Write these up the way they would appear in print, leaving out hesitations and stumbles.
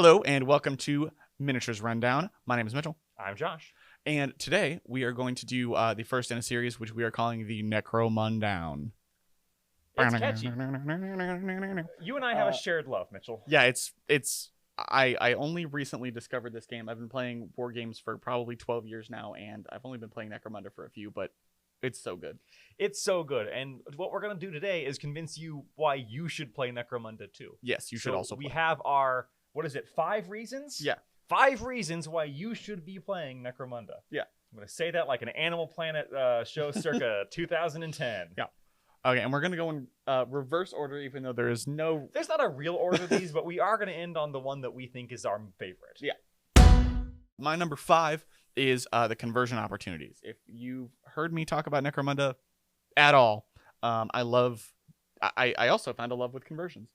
Hello and welcome to Miniatures Rundown. My name is Mitchell. I'm Josh. And today we are going to do the first in a series which we are calling the Necromundown. It's catchy. You and I have a shared love, Mitchell. Yeah, I only recently discovered this game. I've been playing war games for probably 12 years now, and I've only been playing Necromunda for a few, but it's so good. It's so good. And what we're going to do today is convince you why you should play Necromunda too. Yes, you should also play. We have our, 5 reasons? Yeah. 5 reasons why you should be playing Necromunda. Yeah. I'm going to say that like an Animal Planet show circa 2010. Yeah. Okay, and we're going to go in reverse order, even though there's not a real order of these, but we are going to end on the one that we think is our favorite. Yeah. My number 5 is the conversion opportunities. If you've heard me talk about Necromunda at all, I also found a love with conversions.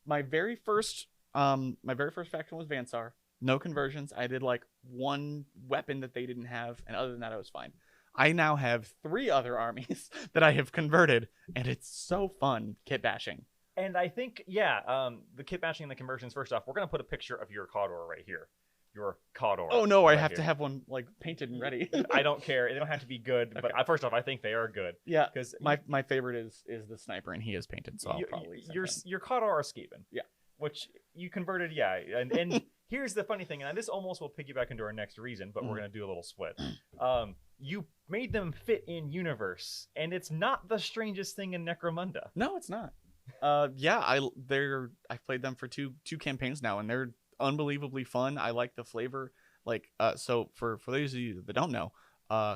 My very first faction was Vansar. No conversions. I did like one weapon that they didn't have, and other than that, I was fine. I now have 3 other armies that I have converted, and it's so fun kit bashing. And I think, the kit bashing and the conversions, first off, we're going to put a picture of your Cawdor right here. Your Cawdor. Oh, no, right I have here. to have one like painted and ready. I don't care. They don't have to be good, Okay. but first off, I think they are good. Yeah, because my favorite is the sniper, and he is painted, so I'll probably send him. your Cawdor are Skaven. Yeah. Which you converted, yeah. And here's the funny thing, and this almost will piggyback into our next reason, but we're going to do a little split. You made them fit in universe, and it's not the strangest thing in Necromunda. No, it's not. I've played them for two campaigns now, and they're unbelievably fun. I like the flavor. Like, so for those of you that don't know,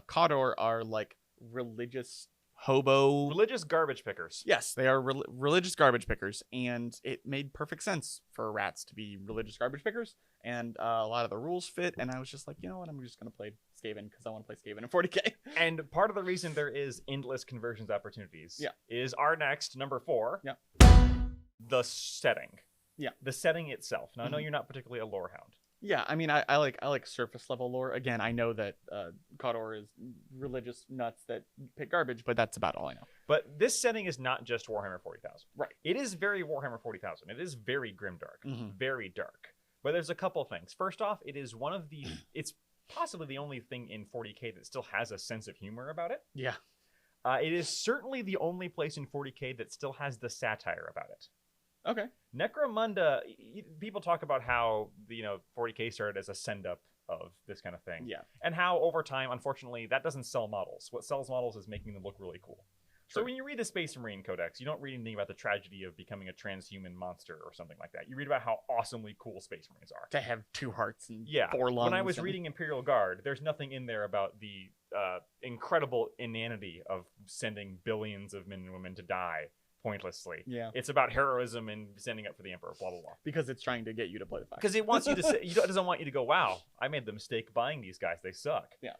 Cawdor are like religious garbage pickers. Yes, they are religious garbage pickers, and it made perfect sense for rats to be religious garbage pickers, and a lot of the rules fit, and I was just like, you know what, I'm just going to play Skaven because I want to play Skaven in 40k. And part of the reason there is endless conversions opportunities is our next, number 4, the setting. Yeah. The setting itself. Now, I know you're not particularly a lore hound. Yeah, I mean, I like surface level lore. Again, I know that Cawdor is religious nuts that pick garbage, but that's about all I know. But this setting is not just Warhammer 40,000. Right. It is very Warhammer 40,000. It is very grimdark, very dark. But there's a couple of things. First off, it is it's possibly the only thing in 40k that still has a sense of humor about it. Yeah. It is certainly the only place in 40k that still has the satire about it. Okay. Necromunda, people talk about how 40k started as a send-up of this kind of thing. Yeah. And how over time, unfortunately, that doesn't sell models. What sells models is making them look really cool. Sure. So when you read the Space Marine Codex, you don't read anything about the tragedy of becoming a transhuman monster or something like that. You read about how awesomely cool Space Marines are. To have 2 hearts and 4 lungs. When I was reading Imperial Guard, there's nothing in there about the incredible inanity of sending billions of men and women to die pointlessly. Yeah. It's about heroism and standing up for the Emperor, blah, blah, blah. Because it's trying to get you to play the faction. Because it wants you to say, it doesn't want you to go, wow, I made the mistake buying these guys. They suck. Yeah.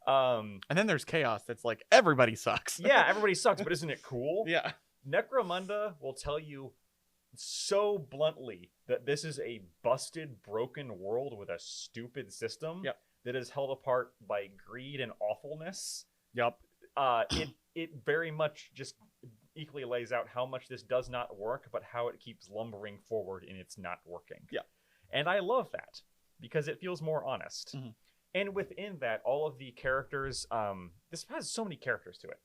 And then there's chaos that's like, everybody sucks. Yeah, everybody sucks, but isn't it cool? Yeah. Necromunda will tell you so bluntly that this is a busted, broken world with a stupid system that is held apart by greed and awfulness. Yep. It very much just equally lays out how much this does not work, but how it keeps lumbering forward in its not working. Yeah. And I love that because it feels more honest. And within that, all of the characters, this has so many characters to it.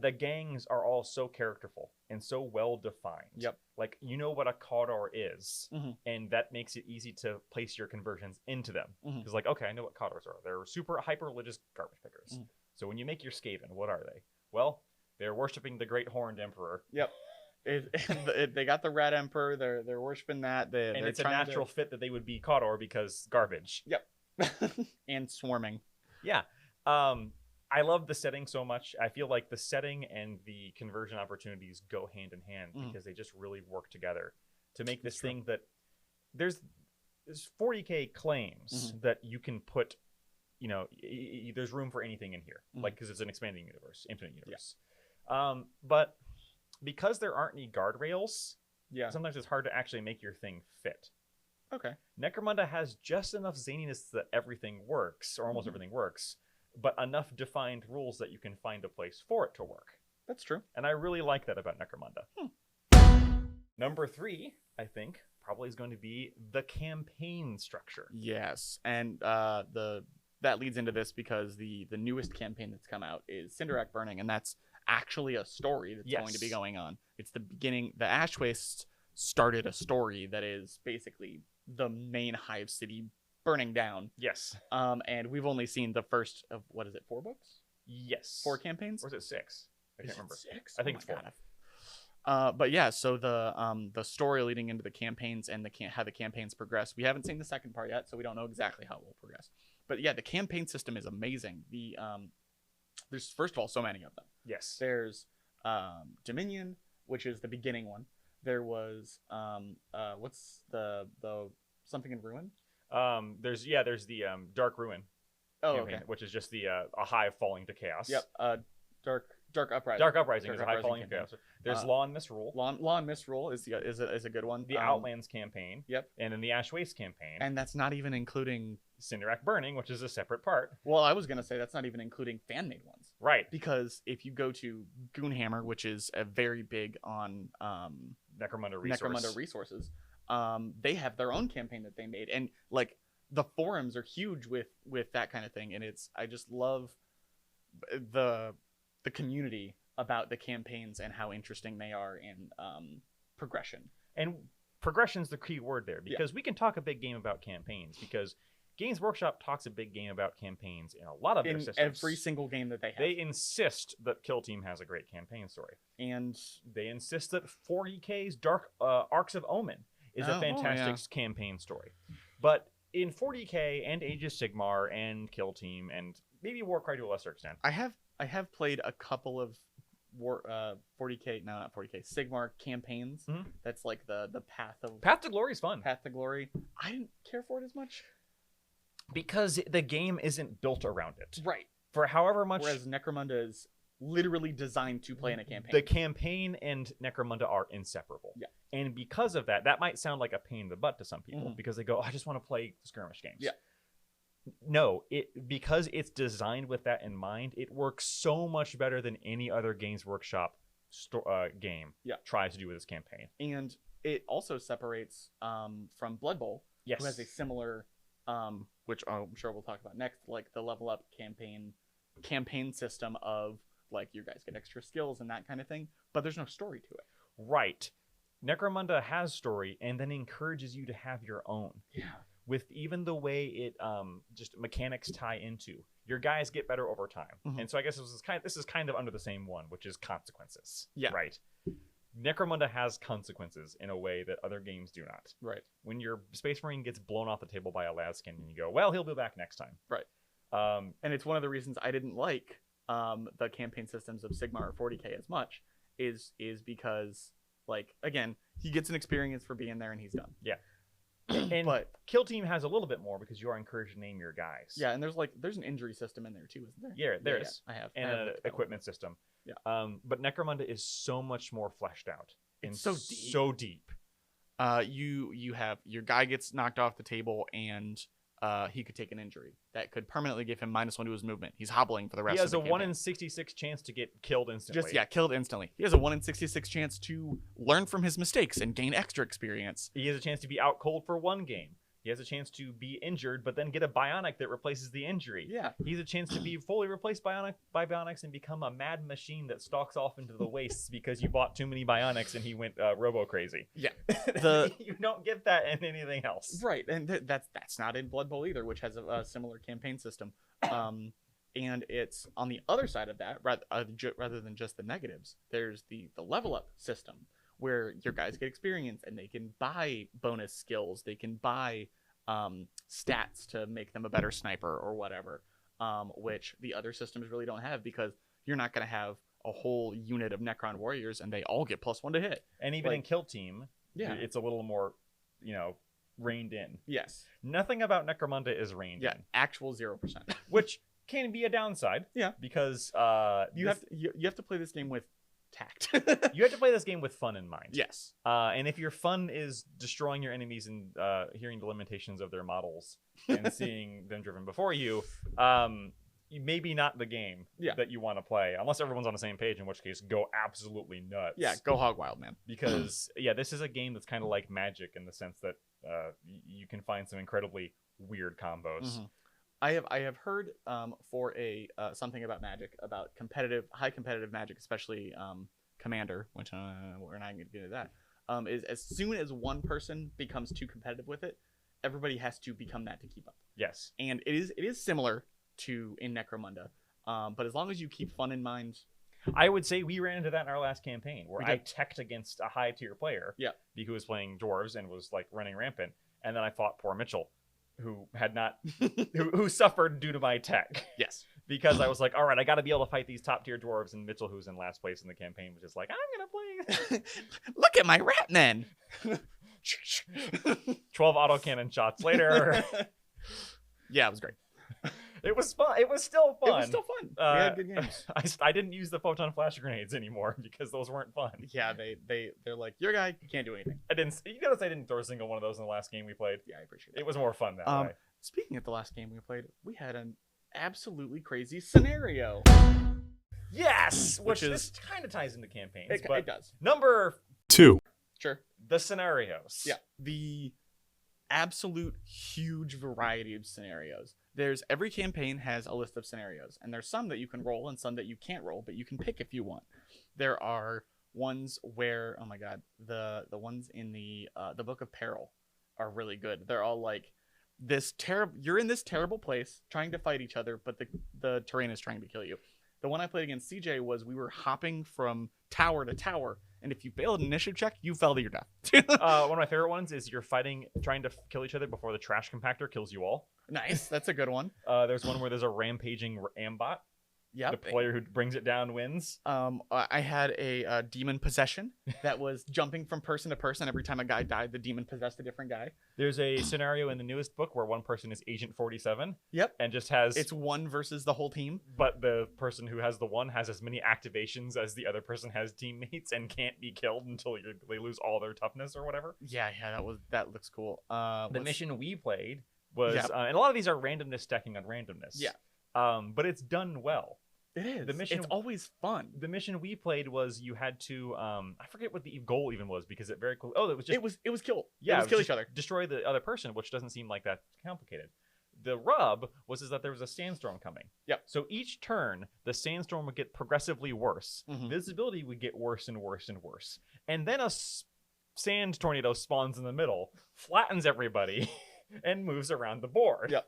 The gangs are all so characterful and so well defined. Yep. Like, you know what a Cawdor is, and that makes it easy to place your conversions into them. Because like, okay, I know what Cawdors are. They're super hyper-religious garbage pickers. So when you make your Skaven, what are they? Well, they're worshiping the Great Horned Emperor. Yep. They got the Rat Emperor. They're worshiping that. And it's a natural fit that they would be Cawdor because garbage. Yep. And swarming. Yeah. I love the setting so much. I feel like the setting and the conversion opportunities go hand in hand because they just really work together to make this thing that there's 40k claims that you can put, there's room for anything in here, like, because it's an expanding universe, infinite universe. But because there aren't any guardrails, sometimes it's hard to actually make your thing fit. Okay. Necromunda has just enough zaniness that everything works, or almost everything works, but enough defined rules that you can find a place for it to work. That's true. And I really like that about Necromunda. Number 3, I think, probably is going to be the campaign structure. Yes, and that leads into this because the newest campaign that's come out is Cinderac Burning, and that's actually a story that's going to be going on. It's the beginning. The Ash Wastes started a story that is basically the main hive city burning down. Yes. And we've only seen the first of, what is it, 4 books? Yes. 4 campaigns? Or is it 6? I can't remember. 6? I think it's 4. But yeah, so the story leading into the campaigns and how the campaigns progress. We haven't seen the second part yet, so we don't know exactly how it will progress. But yeah, the campaign system is amazing. There's, first of all, so many of them. Yes. There's Dominion, which is the beginning one. There was what's the something in Ruin? There's the Dark Ruin. Oh, campaign, okay. Which is just the a hive falling to chaos. Yep. Dark Uprising. Dark Uprising Dark is a hive falling to campaign. chaos. There's Law and Misrule. Law and Misrule is a good one. The Outlands campaign. Yep. And then the Ash Waste campaign. And that's not even including Cinderac Burning, which is a separate part. Well, I was gonna say that's not even including fan-made ones. Right. Because if you go to Goonhammer, which is a very big on Necromunda resources, they have their own campaign that they made, and like the forums are huge with that kind of thing, and I just love the community about the campaigns and how interesting they are in progression. And progression's the key word there, because we can talk a big game about campaigns, because Games Workshop talks a big game about campaigns in a lot of their systems. Every single game that they have. They insist that Kill Team has a great campaign story. And they insist that 40K's Dark Arcs of Omen is a fantastic campaign story. But in 40K and Age of Sigmar and Kill Team and maybe Warcry to a lesser extent. I have played a couple of 40K, no, not 40K, Sigmar campaigns. Mm-hmm. That's like the Path to Glory is fun. Path to Glory. I didn't care for it as much. Because the game isn't built around it. Right. For however much... Whereas Necromunda is literally designed to play in a campaign. The campaign and Necromunda are inseparable. Yeah. And because of that, that might sound like a pain in the butt to some people, because they go, I just want to play skirmish games. Yeah. No, because it's designed with that in mind, it works so much better than any other Games Workshop game tries to do with this campaign. And it also separates from Blood Bowl, who has a similar... which I'm sure we'll talk about next, like the level up campaign system of like you guys get extra skills and that kind of thing, but there's no story to it. Right. Necromunda has story and then encourages you to have your own. Yeah. With even the way it just mechanics tie into, your guys get better over time. And so I guess this is kind of under the same one, which is consequences. Yeah. Right. Necromunda has consequences in a way that other games do not. Right. When your Space Marine gets blown off the table by a Laskin, and you go, well, he'll be back next time. Right. And it's one of the reasons I didn't like the campaign systems of Sigmar or 40K as much, is because, like, again, he gets an experience for being there and he's done. Yeah. But Kill Team has a little bit more because you are encouraged to name your guys. Yeah, and there's an injury system in there too, isn't there? Yeah, there is. I have. And an equipment system. Yeah. But Necromunda is so much more fleshed out. It's so deep. You have your guy gets knocked off the table and he could take an injury that could permanently give him -1 to his movement. He's hobbling for the rest of the campaign. He has a 1 in 66 chance to get killed instantly. Killed instantly. He has a 1 in 66 chance to learn from his mistakes and gain extra experience. He has a chance to be out cold for 1 game. He has a chance to be injured, but then get a bionic that replaces the injury. Yeah. He has a chance to be fully replaced by bionics and become a mad machine that stalks off into the wastes because you bought too many bionics and he went robo crazy. Yeah. You don't get that in anything else. Right. And that's not in Blood Bowl either, which has a similar campaign system. And it's on the other side of that, rather than just the negatives, there's the level up system, where your guys get experience and they can buy bonus skills. They can buy stats to make them a better sniper or whatever, which the other systems really don't have, because you're not going to have a whole unit of Necron warriors and they all get +1 to hit. And even in Kill Team, it's a little more, reined in. Yes. Nothing about Necromunda is reined in. Actual 0%. Which can be a downside. Yeah. Because you have to play this game with tact. You have to play this game with fun in mind. Yes. And if your fun is destroying your enemies and hearing the limitations of their models and seeing them driven before you, maybe not the game that you want to play, unless everyone's on the same page, in which case go absolutely nuts. Yeah, go hog wild, man. Because this is a game that's kind of like Magic in the sense that you can find some incredibly weird combos. Mm-hmm. I have heard for a something about Magic, about high competitive Magic, especially Commander, which we're not going to get into that. Is as soon as one person becomes too competitive with it, everybody has to become that to keep up. Yes, and it is similar to in Necromunda, but as long as you keep fun in mind. I would say we ran into that in our last campaign where I teched against a high tier player. Yeah, who was playing dwarves and was like running rampant, and then I fought poor Mitchell, who had not, who suffered due to my tech. Yes, because I was like, all right, I got to be able to fight these top tier dwarves, and Mitchell, who's in last place in the campaign, was just like, I'm gonna play. Look at my rat men. 12 autocannon shots later. Yeah, it was great. It was fun. It was still fun. It was still fun. We had good games. I didn't use the photon flash grenades anymore because those weren't fun. Yeah, they're like, your guy can't do anything. I didn't. You notice I didn't throw a single one of those in the last game we played. Yeah, I appreciate that. It was more fun that way. Speaking of the last game we played, we had an absolutely crazy scenario. Yes, which this kind of ties into campaigns. It does. Number 2. Sure. The scenarios. Yeah. The absolute huge variety of scenarios. Every campaign has a list of scenarios, and there's some that you can roll and some that you can't roll, but you can pick if you want. There are ones where, oh my god, the ones in the Book of Peril are really good. They're all like you're in this terrible place trying to fight each other, but the terrain is trying to kill you. The one I played against CJ was we were hopping from tower to tower, and if you failed an initiative check, you fell to your death. One of my favorite ones is you're trying to kill each other before the trash compactor kills you all. Nice, that's a good one. There's one where there's a rampaging ambot. Yeah, the player who brings it down wins. I had a demon possession that was jumping from person to person. Every time a guy died, the demon possessed a different guy. There's a scenario in the newest book where one person is Agent 47. Yep, and just has it's one versus the whole team. But the person who has the one has as many activations as the other person has teammates and can't be killed until they lose all their toughness or whatever. Yeah, that looks cool. The mission we played was, and a lot of these are randomness stacking on randomness. Yeah. But it's done well. It is. It's always fun. The mission we played was you had to I forget what the goal even was because it very cool. Oh, it was kill. Yeah, it was kill each other, destroy the other person, which doesn't seem like that complicated. The rub was that there was a sandstorm coming. Yeah. So each turn, the sandstorm would get progressively worse. Mm-hmm. Visibility would get worse and worse and worse, and then a sand tornado spawns in the middle, flattens everybody, and moves around the board. Yep.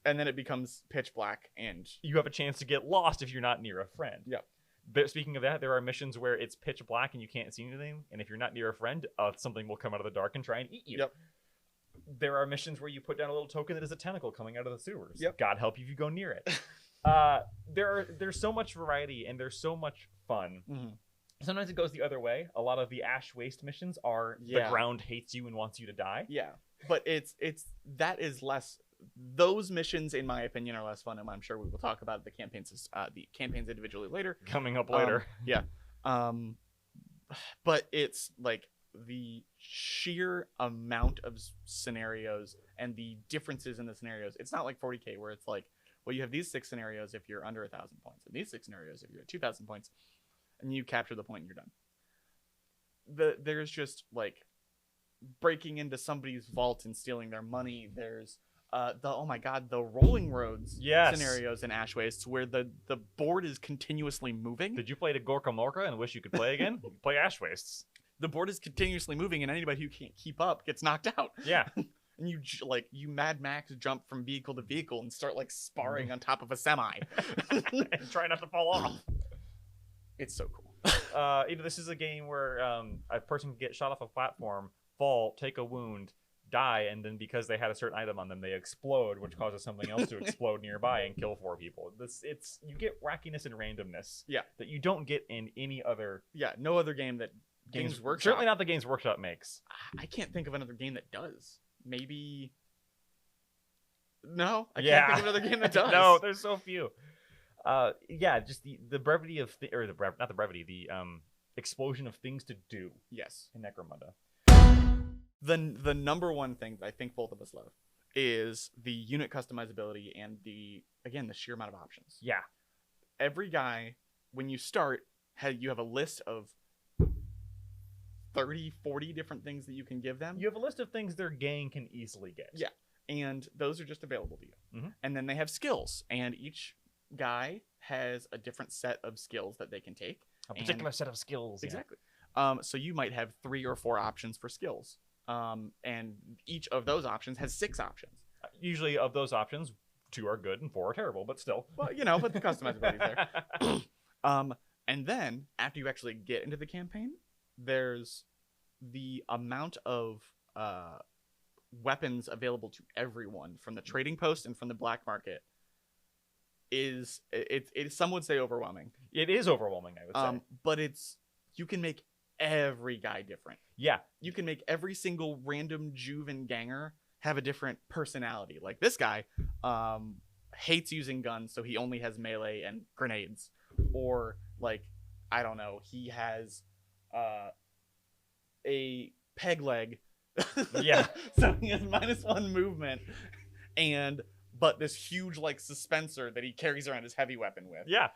And then it becomes pitch black, and you have a chance to get lost if you're not near a friend. Yep. But speaking of that, there are missions where it's pitch black and you can't see anything, and if you're not near a friend, something will come out of the dark and try and eat you. Yep. There are missions where you put down a little token that is a tentacle coming out of the sewers. Yep. God help you if you go near it. There's so much variety and there's so much fun. Mm-hmm. Sometimes it goes the other way. A lot of the Ash Waste missions are the ground hates you and wants you to die. Yeah, but that is less. Those missions, in my opinion, are less fun, and I'm sure we will talk about the campaigns individually later. Coming up later. Yeah. But it's like the sheer amount of scenarios and the differences in the scenarios. It's not like 40K where it's like, well, you have these 6 scenarios if you're under 1,000 points, and these 6 scenarios if you're at 2,000 points, and you capture the point and you're done. There's just like breaking into somebody's vault and stealing their money. There's the rolling roads scenarios in Ash Waste where the board is continuously moving. Did you play to Gorka Morka and wish you could play again? You play Ash Wastes. The board is continuously moving, and anybody who can't keep up gets knocked out. Yeah. And you Mad Max jump from vehicle to vehicle and start like sparring on top of a semi. And try not to fall off. It's so cool. This is a game where a person can get shot off a platform, fall, take a wound, die, and then because they had a certain item on them, they explode, which causes something else to explode nearby and kill 4 people. You get wackiness and randomness that you don't get in any other. Yeah, no other game that Games Workshop. Certainly not the Games Workshop makes. I can't think of another game that does. Maybe. No, I can't think of another game that does. No, there's so few. Just the brevity of the explosion of things to do. Yes, in Necromunda. The number one thing that I think both of us love is the unit customizability and the again, the sheer amount of options. Yeah. Every guy, when you start, you have a list of 30, 40 different things that you can give them. You have a list of things their gang can easily get. Yeah. And those are just available to you. Mm-hmm. And then they have skills. And each guy has a different set of skills that they can take. A particular set of skills. Exactly. So you might have 3 or 4 options for skills. And each of those options has 6 options. Usually of those options, 2 are good and 4 are terrible, but still. Well, but the customizability there. And then after you actually get into the campaign, there's the amount of weapons available to everyone from the trading post and from the black market is some would say overwhelming. It is overwhelming, I would say. But you can make every guy different. Yeah. You can make every single random Juven ganger have a different personality. Like this guy hates using guns, so he only has melee and grenades. Or like, I don't know, he has a peg leg. Yeah. So he has -1 movement but this huge like suspensor that he carries around his heavy weapon with. Yeah.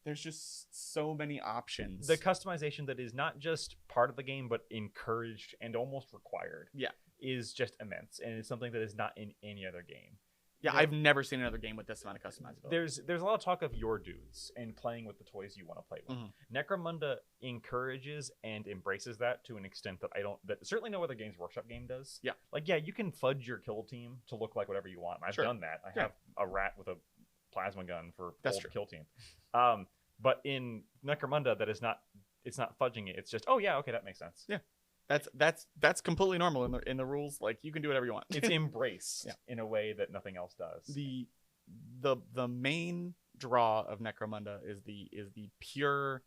There's just so many options. The customization that is not just part of the game, but encouraged and almost required. Yeah. Is just immense. And it's something that is not in any other game. Yeah, I've never seen another game with this amount of customizability. There's a lot of talk of your dudes and playing with the toys you want to play with. Mm-hmm. Necromunda encourages and embraces that to an extent that certainly no other Games Workshop game does. Yeah. Like, yeah, you can fudge your kill team to look like whatever you want. I've done that. I have a rat with a plasma gun for old kill team. But in Necromunda, it's not fudging it. It's just, oh yeah, okay, that makes sense. Yeah. That's completely normal in the rules. Like you can do whatever you want. It's embraced in a way that nothing else does. The main draw of Necromunda is the pure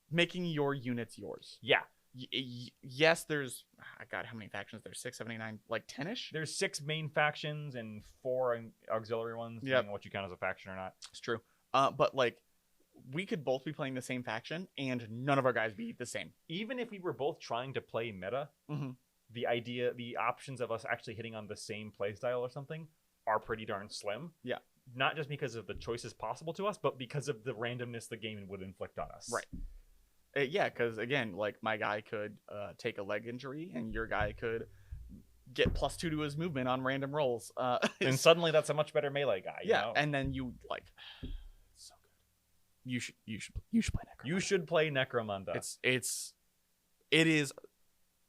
making your units yours. Yeah. Yes, there's God, how many factions? There's 6, 7, 8, 9, like 10ish. There's 6 main factions and 4 auxiliary ones, depending on what you count as a faction or not. It's true. But like, we could both be playing the same faction and none of our guys be the same. Even if we were both trying to play meta, the options of us actually hitting on the same playstyle or something are pretty darn slim. Yeah. Not just because of the choices possible to us, but because of the randomness the game would inflict on us. Right. Yeah, because again, like my guy could take a leg injury and your guy could get +2 to his movement on random rolls. And suddenly that's a much better melee guy. Yeah, you know? and then you like... You should play Necromunda. You should play Necromunda. It is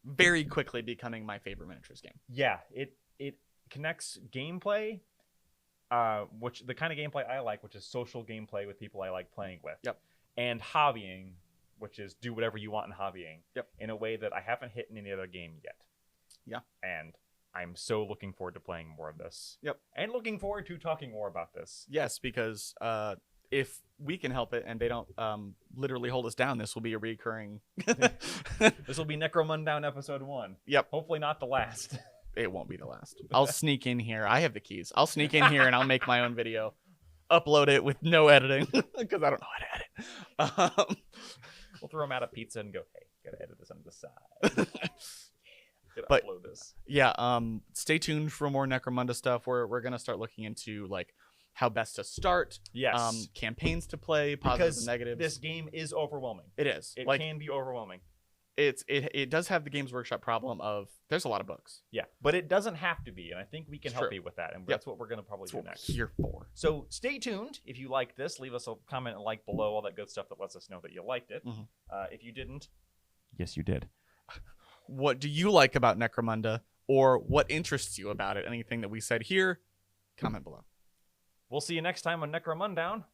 very quickly becoming my favorite miniatures game. Yeah, it connects gameplay, which the kind of gameplay I like, which is social gameplay with people I like playing with. Yep. And hobbying, which is do whatever you want in hobbying. Yep. In a way that I haven't hit in any other game yet. Yeah. And I'm so looking forward to playing more of this. Yep. And looking forward to talking more about this. Yes, because if we can help it and they don't literally hold us down, this will be a recurring... This will be Necromundown episode 1. Yep. Hopefully not the last. It won't be the last. I'll sneak in here. I have the keys. I'll sneak in here and I'll make my own video. Upload it with no editing because I don't know how to edit. We'll throw them out a pizza and go, hey, gotta edit this on the side. Upload this. Yeah, stay tuned for more Necromunda stuff. We're gonna start looking into like how best to start. Yes. Campaigns to play, positives and negatives. This game is overwhelming. It is. It can be overwhelming. It does have the Games Workshop problem of there's a lot of books. Yeah, but it doesn't have to be, and I think we can help you with that, and that's what we're going to probably do next. We're here for. So stay tuned. If you like this, leave us a comment and like below, all that good stuff that lets us know that you liked it. If you didn't, yes, you did. What do you like about Necromunda, or what interests you about it? Anything that we said here, comment below. We'll see you next time on Necromundown.